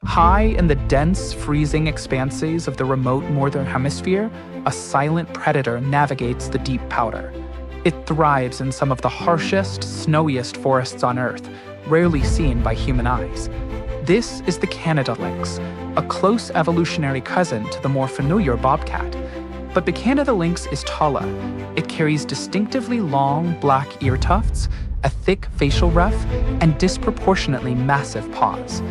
High in the dense, freezing expanses of the remote northern hemisphere, a silent predator navigates the deep powder. It thrives in some of the harshest, snowiest forests on Earth, rarely seen by human eyes. This is the Canada lynx, a close evolutionary cousin to the more familiar bobcat. But the Canada lynx is taller. It carries distinctively long, black ear tufts, a thick facial ruff, and disproportionately massive paws.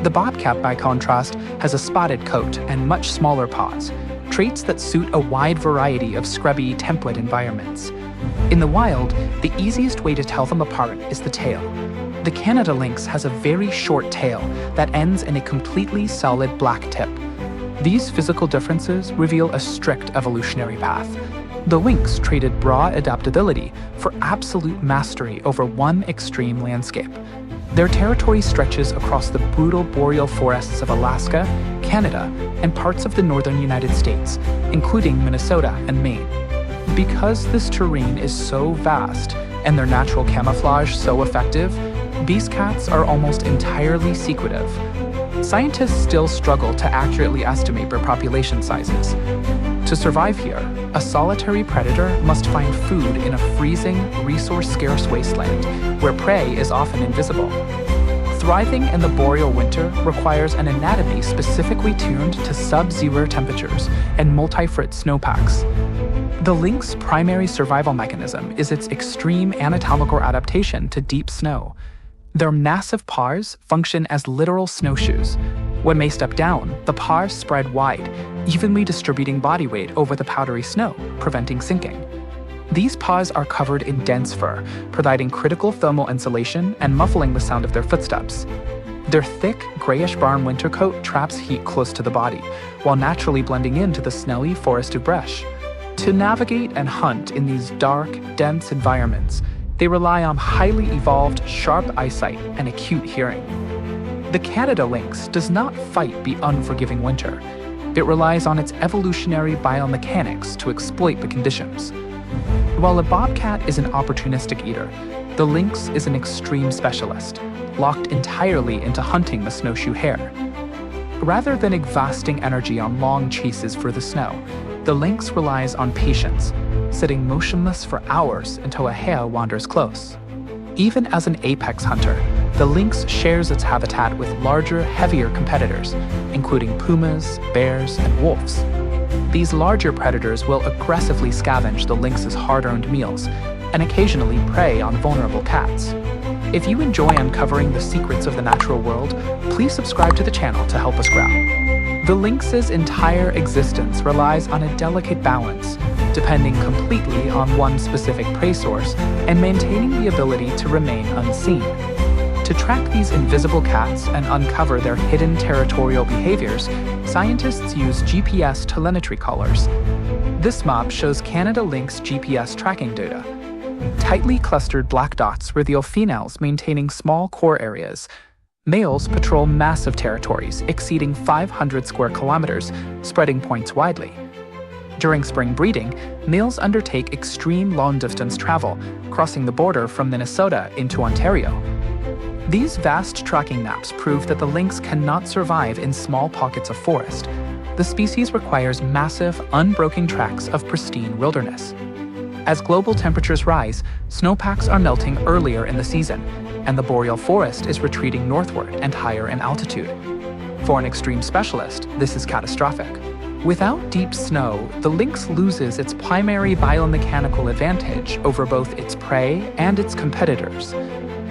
The bobcat, by contrast, has a spotted coat and much smaller paws, traits that suit a wide variety of scrubby, temperate environments. In the wild, the easiest way to tell them apart is the tail. The Canada lynx has a very short tail that ends in a completely solid black tip. These physical differences reveal a strict evolutionary path. The lynx traded broad adaptability for absolute mastery over one extreme landscape. Their territory stretches across the brutal boreal forests of Alaska, Canada, and parts of the northern United States, including Minnesota and Maine. Because this terrain is so vast and their natural camouflage so effective, these cats are almost entirely secretive. Scientists still struggle to accurately estimate their population sizes. To survive here, a solitary predator must find food in a freezing, resource-scarce wasteland where prey is often invisible. Thriving in the boreal winter requires an anatomy specifically tuned to sub-zero temperatures and multi-foot snowpacks. The lynx's primary survival mechanism is its extreme anatomical adaptation to deep snow. Their massive paws function as literal snowshoes. When they step down, the paws spread wide, evenly distributing body weight over the powdery snow, preventing sinking. These paws are covered in dense fur, providing critical thermal insulation and muffling the sound of their footsteps. Their thick, grayish-brown winter coat traps heat close to the body, while naturally blending into the snowy forested brush. To navigate and hunt in these dark, dense environments, they rely on highly evolved, sharp eyesight and acute hearing. The Canada lynx does not fight the unforgiving winter. It relies on its evolutionary biomechanics to exploit the conditions. While a bobcat is an opportunistic eater, the lynx is an extreme specialist, locked entirely into hunting the snowshoe hare. Rather than exhausting energy on long chases through the snow, the lynx relies on patience, sitting motionless for hours until a hare wanders close. Even as an apex hunter, the lynx shares its habitat with larger, heavier competitors, including pumas, bears, and wolves. These larger predators will aggressively scavenge the lynx's hard-earned meals and occasionally prey on vulnerable cats. If you enjoy uncovering the secrets of the natural world, please subscribe to the channel to help us grow. The lynx's entire existence relies on a delicate balance, depending completely on one specific prey source and maintaining the ability to remain unseen. To track these invisible cats and uncover their hidden territorial behaviors, scientists use GPS telemetry collars. This map shows Canada lynx GPS tracking data. Tightly clustered black dots reveal females maintaining small core areas. Males patrol massive territories exceeding 500 square kilometers, spreading points widely. During spring breeding, males undertake extreme long-distance travel, crossing the border from Minnesota into Ontario. These vast tracking maps prove that the lynx cannot survive in small pockets of forest. The species requires massive, unbroken tracts of pristine wilderness. As global temperatures rise, snowpacks are melting earlier in the season, and the boreal forest is retreating northward and higher in altitude. For an extreme specialist, this is catastrophic. Without deep snow, the lynx loses its primary biomechanical advantage over both its prey and its competitors.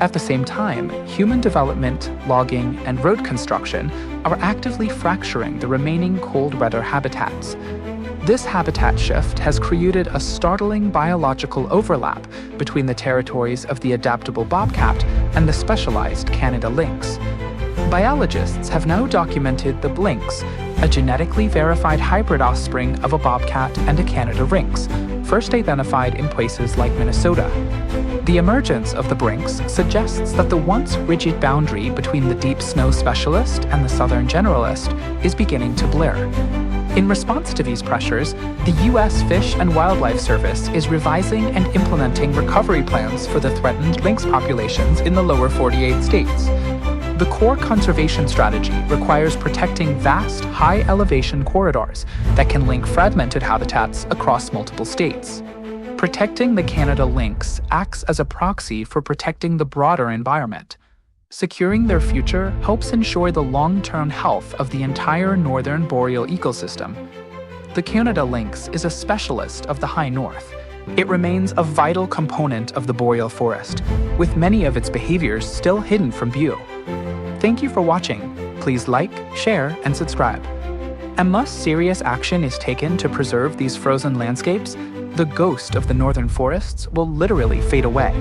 At the same time, human development, logging, and road construction are actively fracturing the remaining cold weather habitats. This habitat shift has created a startling biological overlap between the territories of the adaptable bobcat and the specialized Canada lynx. Biologists have now documented the Lynx, a genetically verified hybrid offspring of a bobcat and a Canada lynx, first identified in places like Minnesota. The emergence of the Lynx suggests that the once rigid boundary between the deep snow specialist and the southern generalist is beginning to blur. In response to these pressures, the U.S. Fish and Wildlife Service is revising and implementing recovery plans for the threatened lynx populations in the lower 48 states. The core conservation strategy requires protecting vast, high-elevation corridors that can link fragmented habitats across multiple states. Protecting the Canada lynx acts as a proxy for protecting the broader environment. Securing their future helps ensure the long-term health of the entire northern boreal ecosystem. The Canada lynx is a specialist of the high north. It remains a vital component of the boreal forest, with many of its behaviors still hidden from view. Thank you for watching. Please like, share, and subscribe. Unless serious action is taken to preserve these frozen landscapes, the ghost of the northern forests will literally fade away.